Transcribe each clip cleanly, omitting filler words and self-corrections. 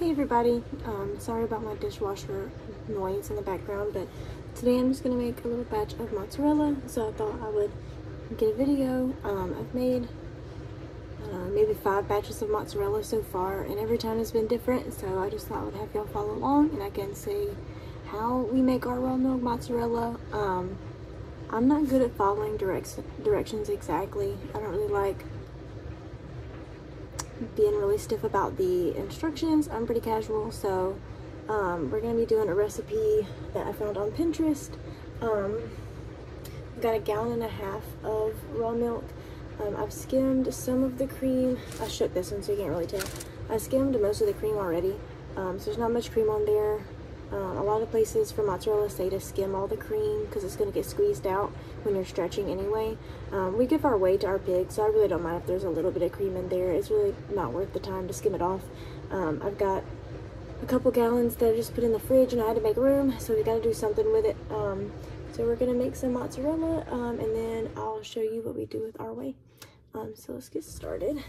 Hey everybody, sorry about my dishwasher noise in the background, but today I'm just going to make a little batch of mozzarella, so I thought I would get a video. I've made maybe 5 batches of mozzarella so far, and every time it's been different, so I just thought I would have y'all follow along, and I can say how we make our raw milk mozzarella. I'm not good at following directions exactly. I don't really like being really stiff about the instructions. I'm pretty casual, so we're gonna be doing a recipe that I found on Pinterest. I've got 1.5 gallons of raw milk. I've skimmed some of the cream. I shook this one so you can't really tell. I skimmed most of the cream already, so there's not much cream on there. A lot of places for mozzarella say to skim all the cream because it's going to get squeezed out when you're stretching anyway. We give our whey to our pigs, so I really don't mind if there's a little bit of cream in there. It's really not worth the time to skim it off. I've got a couple gallons that I just put in the fridge and I had to make room, so we got to do something with it. So we're going to make some mozzarella, and then I'll show you what we do with our whey. So let's get started.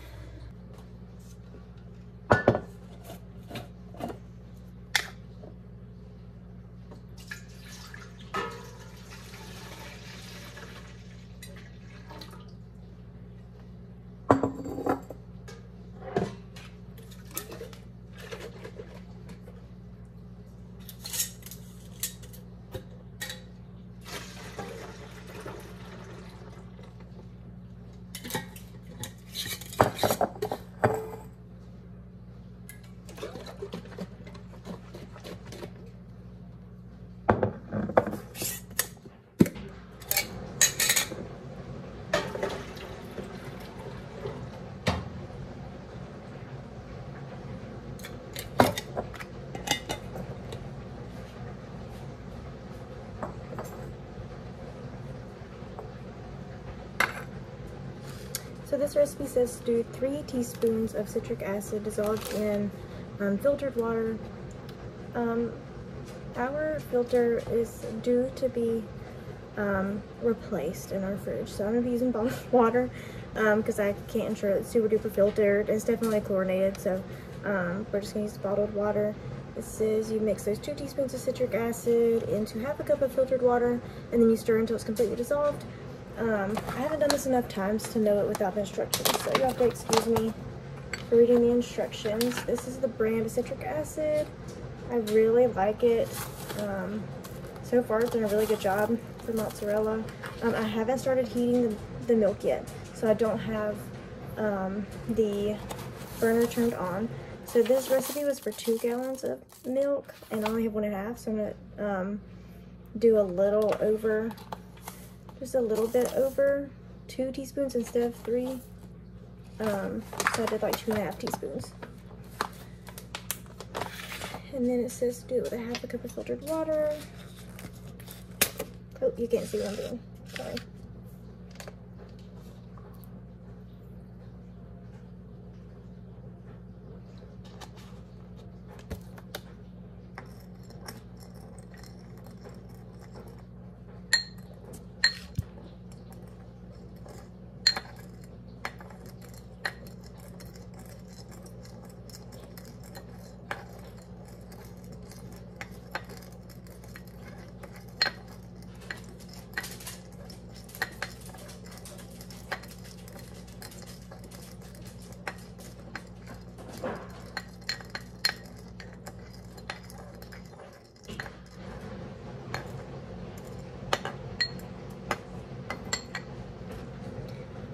So this recipe says to do 3 teaspoons of citric acid dissolved in filtered water. Our filter is due to be replaced in our fridge, so I'm going to be using bottled water because I can't ensure it's super duper filtered. It's definitely chlorinated, so we're just going to use bottled water. It says you mix those 2 teaspoons of citric acid into 1/2 cup of filtered water, and then you stir until it's completely dissolved. I haven't done this enough times to know it without the instructions, so you have to excuse me for reading the instructions. This is the brand of citric acid. I really like it. So far it's done a really good job for mozzarella. I haven't started heating the milk yet, so I don't have the burner turned on. So this recipe was for 2 gallons of milk, and I only have 1.5, so I'm gonna do a little over, just a little bit over 2 teaspoons instead of 3. So I did like 2.5 teaspoons. And then it says do it with 1/2 cup of filtered water. Oh, you can't see what I'm doing. Sorry.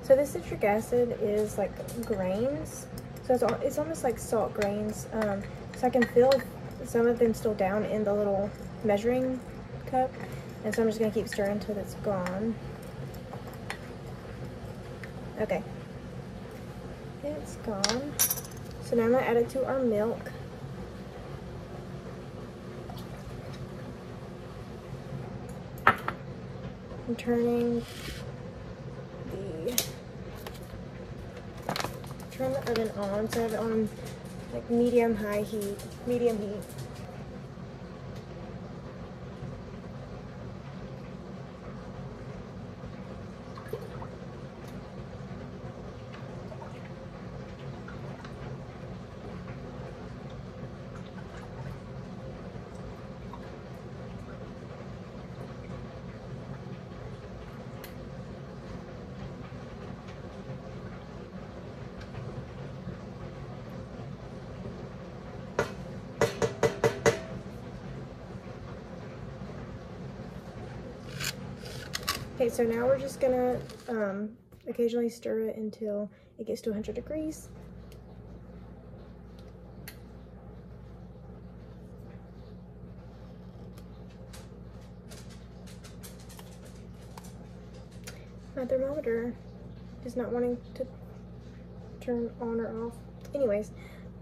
So this citric acid is like grains, so it's almost like salt grains. So I can feel some of them still down in the little measuring cup, and so I'm just gonna keep stirring until it's gone. Okay, it's gone. So now I'm gonna add it to our milk. I'm turn the oven on, so I have it on like medium heat. Okay, so now we're just gonna occasionally stir it until it gets to 100 degrees. My thermometer is not wanting to turn on or off. Anyways,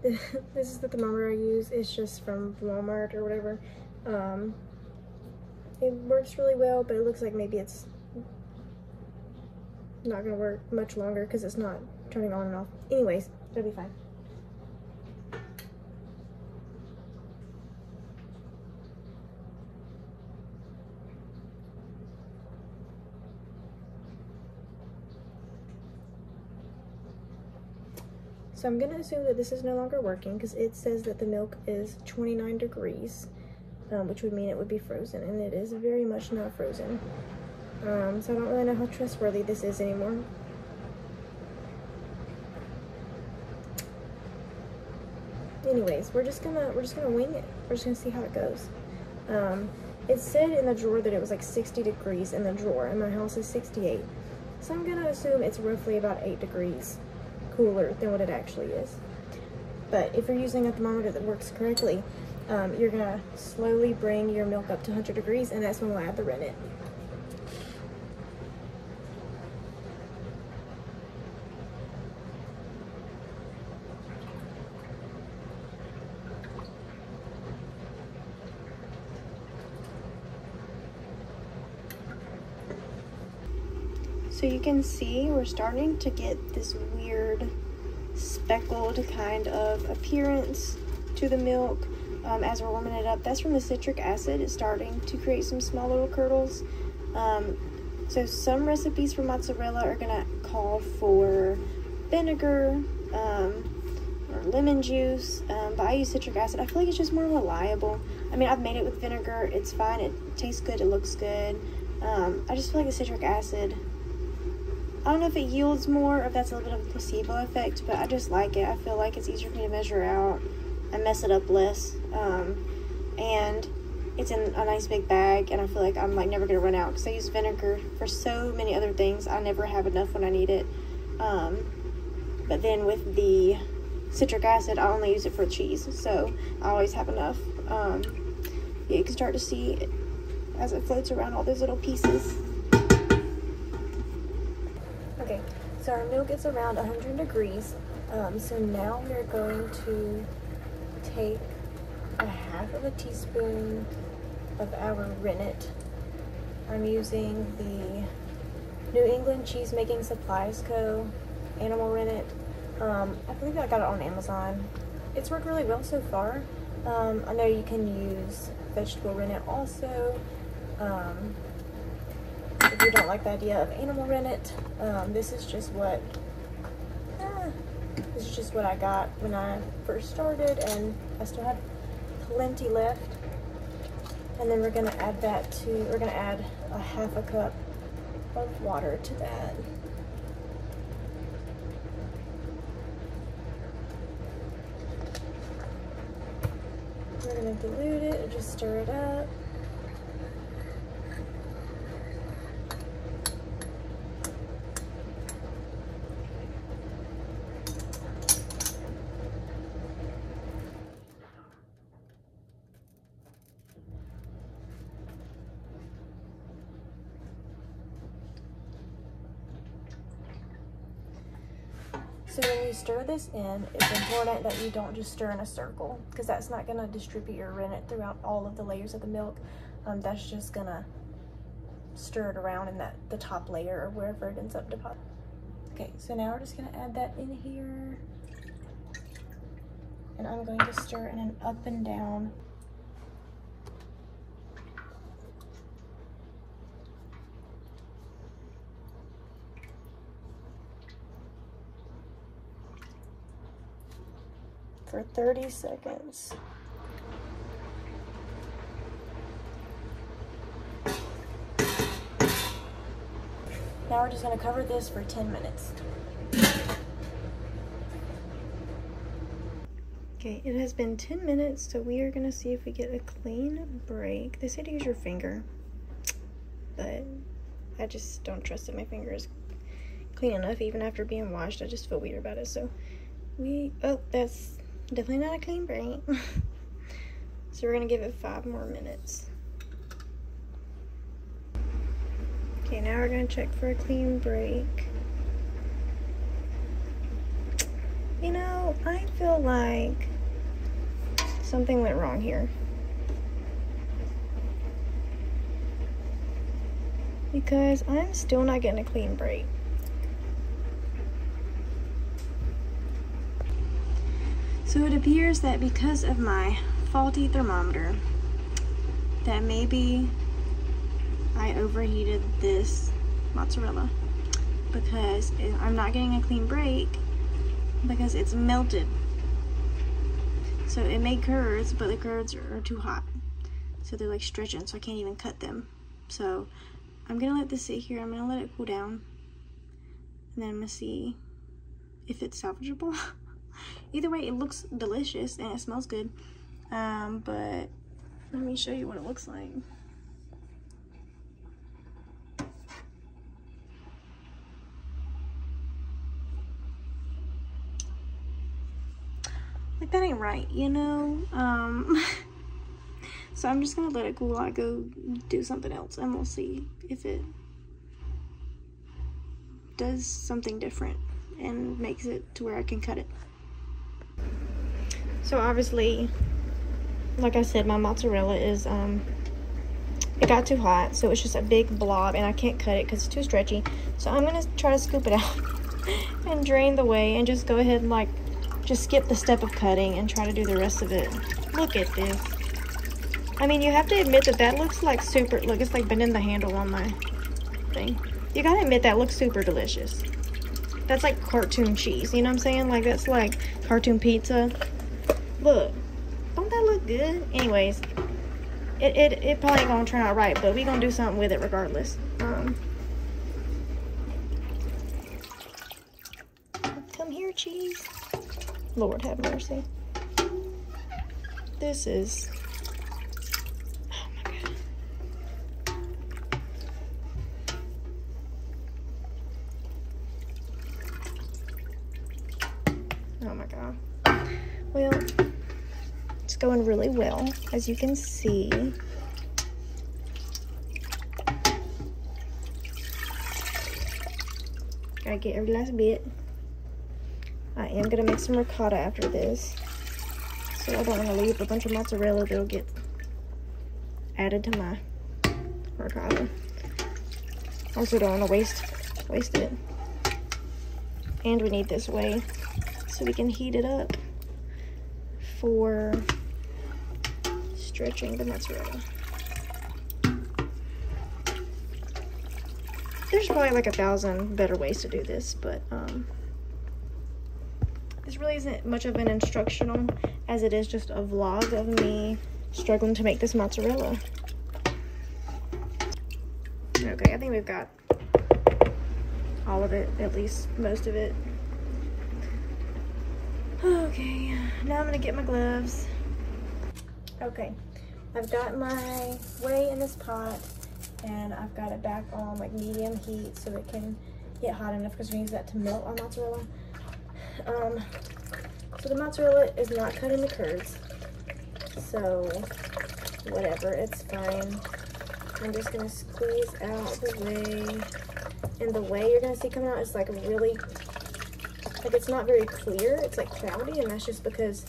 this is the thermometer I use. It's just from Walmart or whatever. It works really well, but it looks like maybe it's not gonna work much longer because it's not turning on and off. Anyways, it'll be fine. So I'm gonna assume that this is no longer working because it says that the milk is 29 degrees, which would mean it would be frozen, and it is very much not frozen. So I don't really know how trustworthy this is anymore. Anyways, we're just gonna wing it. We're just gonna see how it goes. It said in the drawer that it was like 60 degrees in the drawer, and my house is 68. So I'm gonna assume it's roughly about 8 degrees cooler than what it actually is. But if you're using a thermometer that works correctly, you're gonna slowly bring your milk up to 100 degrees, and that's when we'll add the rennet. So you can see we're starting to get this weird speckled kind of appearance to the milk as we're warming it up. That's from the citric acid. It's starting to create some small little curdles. So some recipes for mozzarella are gonna call for vinegar or lemon juice, but I use citric acid. I feel like it's just more reliable. I mean, I've made it with vinegar. It's fine. It tastes good. It looks good. I just feel like the citric acid, I don't know if it yields more or if that's a little bit of a placebo effect, but I just like it. I feel like it's easier for me to measure out. I mess it up less. And it's in a nice big bag, and I feel like I'm like never gonna run out because I use vinegar for so many other things. I never have enough when I need it. But then with the citric acid, I only use it for cheese, so I always have enough. Yeah, you can start to see it as it floats around all those little pieces. Okay, so our milk is around 100 degrees. So now we're going to take a half of a teaspoon of our rennet. I'm using the New England Cheese Making Supplies Co. animal rennet. I believe I got it on Amazon. It's worked really well so far. I know you can use vegetable rennet also. If you don't like the idea of animal rennet, this is just what I got when I first started, and I still have plenty left. And then we're gonna add a half a cup of water to that. We're gonna dilute it and just stir it up. So when you stir this in, it's important that you don't just stir in a circle, because that's not going to distribute your rennet throughout all of the layers of the milk. That's just going to stir it around in the top layer or wherever it ends up depositing. Okay, so now we're just going to add that in here. And I'm going to stir in an up and down. For 30 seconds. Now we're just going to cover this for 10 minutes. Okay, it has been 10 minutes, so we are going to see if we get a clean break. They say to use your finger, but I just don't trust that my finger is clean enough even after being washed. I just feel weird about it. So oh, that's definitely not a clean break. So we're gonna give it 5 more minutes. Okay, now we're gonna check for a clean break. You know, I feel like something went wrong here. Because I'm still not getting a clean break. So it appears that because of my faulty thermometer, that maybe I overheated this mozzarella, because I'm not getting a clean break because it's melted. So it made curds, but the curds are too hot. So they're like stretching, so I can't even cut them. So I'm gonna let this sit here. I'm gonna let it cool down. And then I'm gonna see if it's salvageable. Either way, it looks delicious and it smells good. But let me show you what it looks like. Like, that ain't right, you know? So I'm just gonna let it cool. I go do something else and we'll see if it does something different and makes it to where I can cut it. So obviously, like I said, my mozzarella is, it got too hot, so it's just a big blob and I can't cut it because it's too stretchy. So I'm gonna try to scoop it out and drain the whey and just go ahead and like, just skip the step of cutting and try to do the rest of it. Look at this. I mean, you have to admit that that looks like super, look, it's like bending the handle on my thing. You gotta admit that looks super delicious. That's like cartoon cheese, you know what I'm saying? Like, that's like cartoon pizza. Look, don't that look good? Anyways, it probably ain't gonna turn out right, but we gonna do something with it regardless. Come here, cheese. Lord have mercy. This is, oh my God. Oh my God. Well, it's going really well, as you can see. Gotta get every last bit. I am gonna make some ricotta after this, so I don't want to leave a bunch of mozzarella that'll get added to my ricotta. Also don't want to waste it. And we need this whey so we can heat it up for stretching the mozzarella. There's probably like 1,000 better ways to do this, but this really isn't much of an instructional as it is just a vlog of me struggling to make this mozzarella. Okay, I think we've got all of it, at least most of it. Okay, now I'm gonna get my gloves. Okay, I've got my whey in this pot and I've got it back on like medium heat so it can get hot enough because we use that to melt our mozzarella. So the mozzarella is not cut into curds, so whatever, it's fine. I'm just gonna squeeze out the whey, and the whey you're gonna see coming out is like really, like it's not very clear, it's like cloudy, and that's just because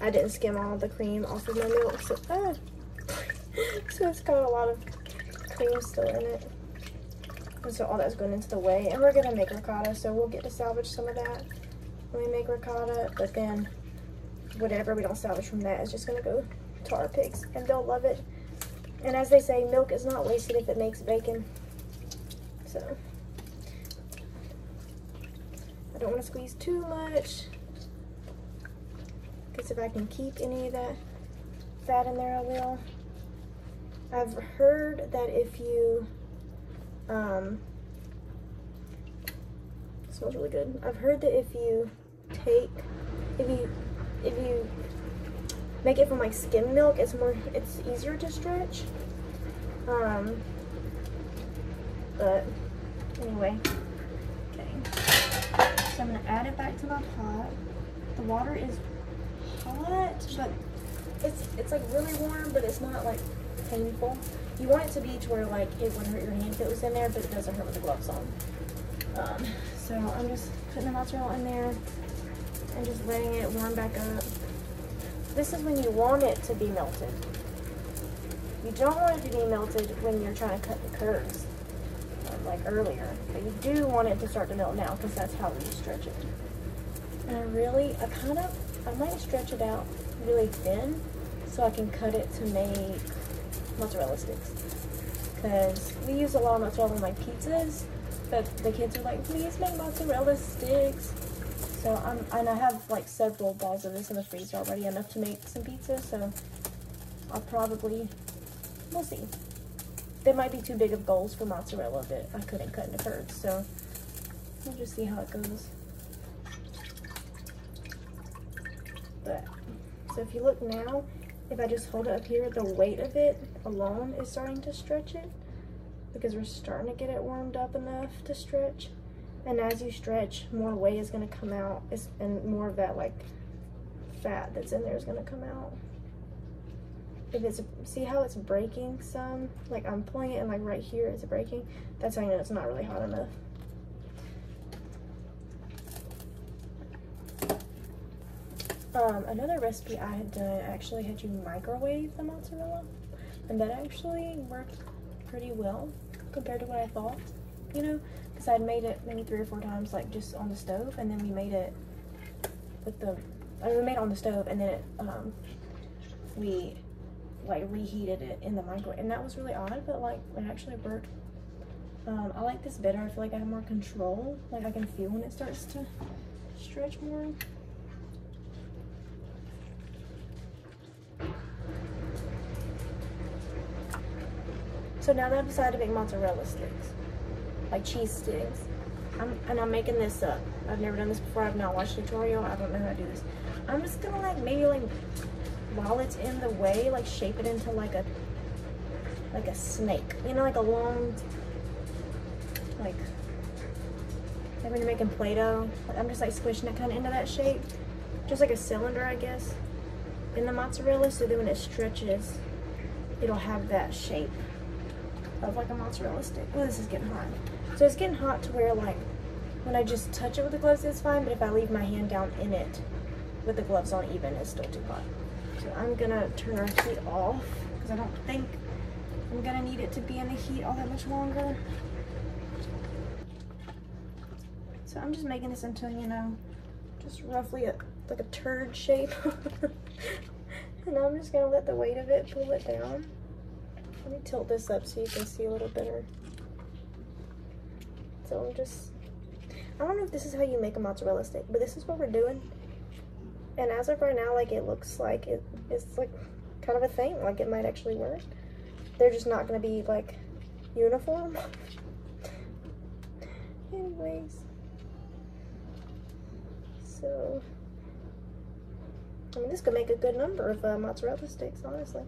I didn't skim all the cream off of my milk, so so it's got a lot of cream still in it. And so all that's going into the whey, and we're gonna make ricotta, so we'll get to salvage some of that when we make ricotta, but then whatever we don't salvage from that is just gonna go to our pigs and they'll love it. And as they say, milk is not wasted if it makes bacon. So I don't want to squeeze too much because if I can keep any of that fat in there, I will. I've heard that if you it smells really good. I've heard that if you make it from like skim milk, it's easier to stretch. But anyway, okay. So I'm gonna add it back to my pot. The water is hot, but it's like really warm, but it's not like painful. You want it to be to where like it wouldn't hurt your hand if it was in there, but it doesn't hurt with the gloves on. So I'm just putting the mozzarella in there and just letting it warm back up. This is when you want it to be melted. You don't want it to be melted when you're trying to cut the curds, like earlier. But you do want it to start to melt now because that's how you stretch it. And I might stretch it out really thin so I can cut it to make mozzarella sticks. Because we use a lot of mozzarella in like pizzas, but the kids are like, please make mozzarella sticks. So and I have like several balls of this in the freezer already, enough to make some pizza. So I'll probably, we'll see. They might be too big of bowls for mozzarella that I couldn't cut into curds. So we'll just see how it goes. But so if you look now, if I just hold it up here, the weight of it alone is starting to stretch it because we're starting to get it warmed up enough to stretch. And as you stretch, more whey is going to come out, and more of that like fat that's in there is going to come out. If it's, see how it's breaking some? Like I'm pulling it and like right here it's breaking. That's how you know it's not really hot enough. Another recipe I had done actually had you microwave the mozzarella, and that actually worked pretty well compared to what I thought, you know, because I'd made it maybe 3 or 4 times like just on the stove, and then we made it with we made it on the stove, and then it, we like reheated it in the microwave, and that was really odd, but like it actually worked. I like this better. I feel like I have more control, like I can feel when it starts to stretch more. So now that I've decided to make mozzarella sticks, like cheese sticks, I'm making this up. I've never done this before. I've not watched a tutorial. I don't know how to do this. I'm just gonna like maybe like while it's in the whey, like shape it into like a snake. You know, like a long, like when you're making Play-Doh. I'm just like squishing it kind of into that shape, just like a cylinder, I guess, in the mozzarella. So then when it stretches, it'll have that shape of like a mozzarella stick. Oh, this is getting hot. So it's getting hot to where like when I just touch it with the gloves it's fine, but if I leave my hand down in it with the gloves on even, it's still too hot. So I'm gonna turn our heat off because I don't think I'm gonna need it to be in the heat all that much longer. So I'm just making this until, you know, just roughly like a turd shape. And I'm just gonna let the weight of it pull it down. Let me tilt this up so you can see a little better. So I don't know if this is how you make a mozzarella stick, but this is what we're doing. And as of right now, like it looks like it's like kind of a thing, like it might actually work. They're just not gonna be like uniform. Anyways. So, I mean, this could make a good number of mozzarella sticks, honestly.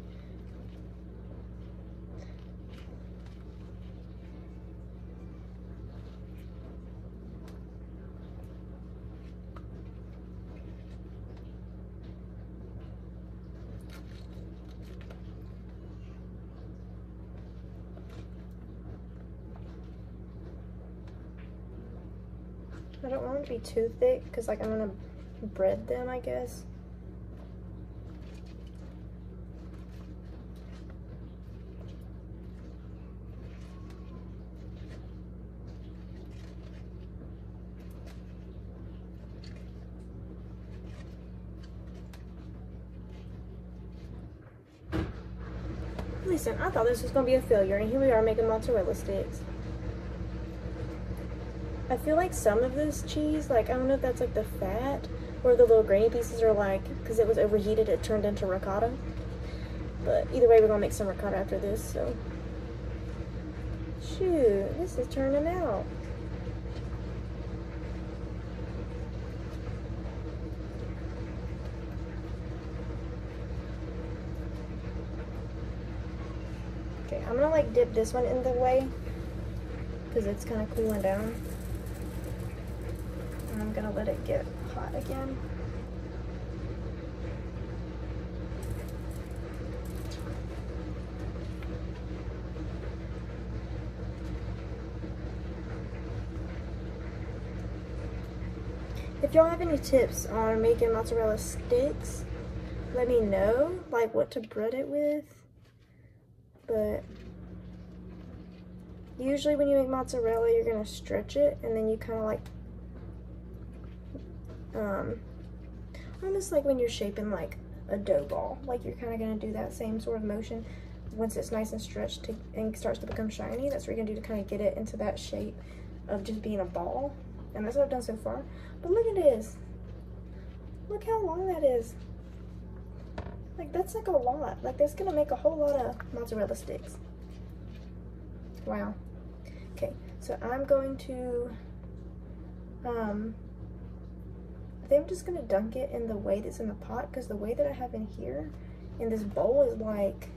I don't want it to be too thick because like I'm gonna bread them, I guess. Listen, I thought this was gonna be a failure, and here we are making mozzarella sticks. I feel like some of this cheese, like I don't know if that's like the fat or the little grainy pieces are like, because it was overheated, it turned into ricotta. But either way, we're gonna make some ricotta after this, so. Shoot, this is turning out. Okay, I'm gonna like dip this one in the whey. because it's kind of cooling down. And I'm gonna let it get hot again. If y'all have any tips on making mozzarella sticks, let me know, like what to bread it with. But usually when you make mozzarella, you're gonna stretch it and then you kind of like, almost like when you're shaping like a dough ball. Like you're kind of gonna do that same sort of motion once it's nice and stretched and starts to become shiny. That's what you're gonna do to kind of get it into that shape of just being a ball. And that's what I've done so far. But look at this. Look how long that is. Like that's like a lot. Like that's gonna make a whole lot of mozzarella sticks. Wow. Okay, so I'm going to, I think I'm just gonna dunk it in the way that's in the pot, because the way that I have in here, in this bowl is like,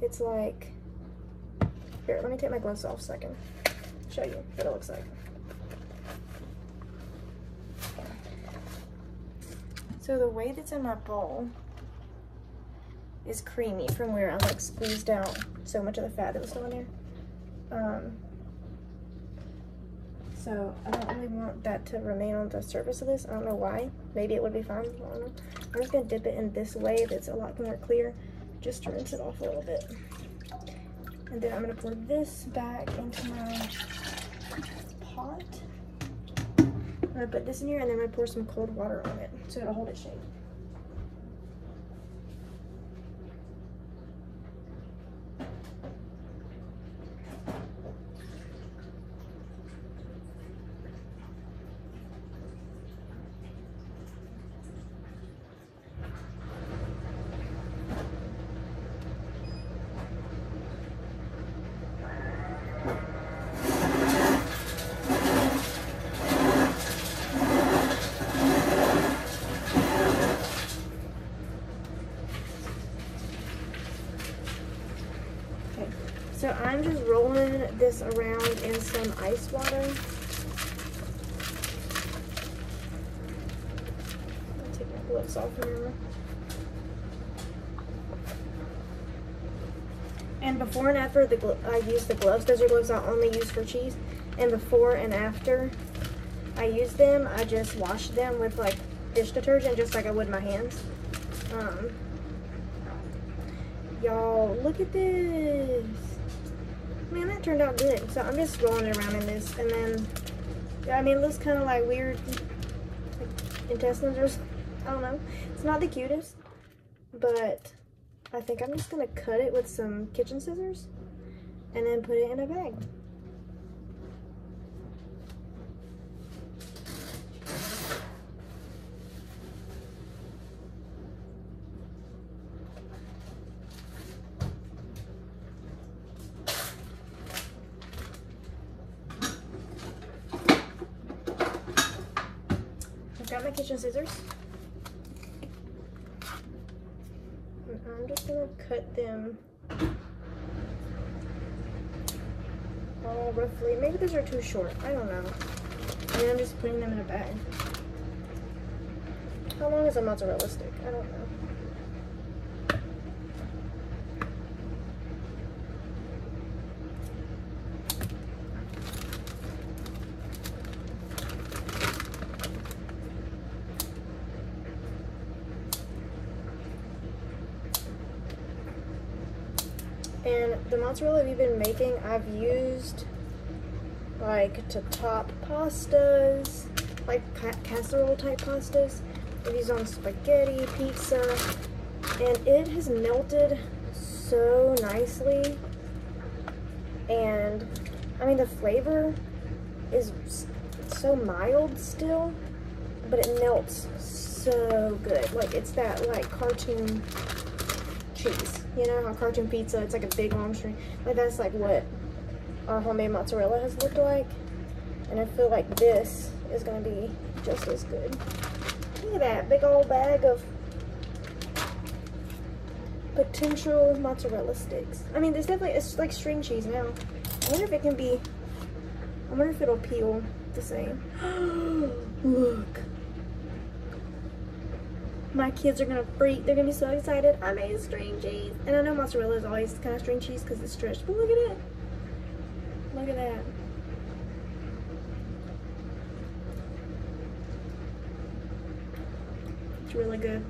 it's like, here, let me take my gloves off so I can show you what it looks like. So the way that's in my bowl is creamy from where I like squeezed out so much of the fat that was still in there. So I don't really want that to remain on the surface of this. I don't know why. Maybe it would be fine. I don't know. I'm just gonna dip it in this way that's a lot more clear, just to rinse it off a little bit. And then I'm gonna pour this back into my pot. I'm gonna put this in here and then I'm gonna pour some cold water on it so it'll hold its shape. So I'm just rolling this around in some ice water. I'll take my gloves off now. And before and after I use the gloves, those are gloves I only use for cheese. And before and after I use them, I just wash them with like dish detergent, just like I would my hands. Y'all, look at this. Man, that turned out good. So I'm just rolling it around in this, and then, I mean, it looks kind of like weird, like intestines or something. I don't know. It's not the cutest, but I think I'm just gonna cut it with some kitchen scissors, and then put it in a bag. Got my kitchen scissors. And I'm just gonna cut them all roughly. Maybe those are too short. I don't know. And then I'm just putting them in a bag. How long is a mozzarella stick? I don't know. And the mozzarella we've been making, I've used like to top pastas, like casserole type pastas. I've used on spaghetti, pizza, and it has melted so nicely. And I mean, the flavor is so mild still, but it melts so good. Like it's that like cartoon cheese. You know how cartoon pizza, it's like a big long string. Like that's like what our homemade mozzarella has looked like. And I feel like this is gonna be just as good. Look at that big old bag of potential mozzarella sticks. I mean, there's definitely, it's like string cheese now. I wonder if it can be, I wonder if it'll peel the same. Look. My kids are gonna freak. They're gonna be so excited. I made string cheese. And I know mozzarella is always kind of string cheese because it's stretched, but look at it. Look at that. It's really good.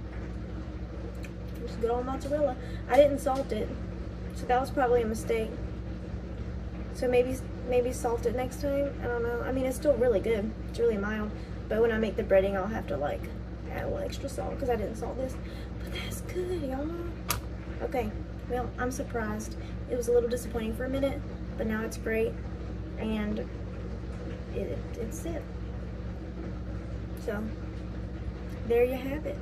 It's good old mozzarella. I didn't salt it, so that was probably a mistake. So maybe salt it next time. I don't know. I mean, it's still really good. It's really mild. But when I make the breading, I'll have to like add a little extra salt because I didn't salt this. But that's good, y'all. Okay. Well, I'm surprised. It was a little disappointing for a minute, but now it's great. And it's it. So there you have it.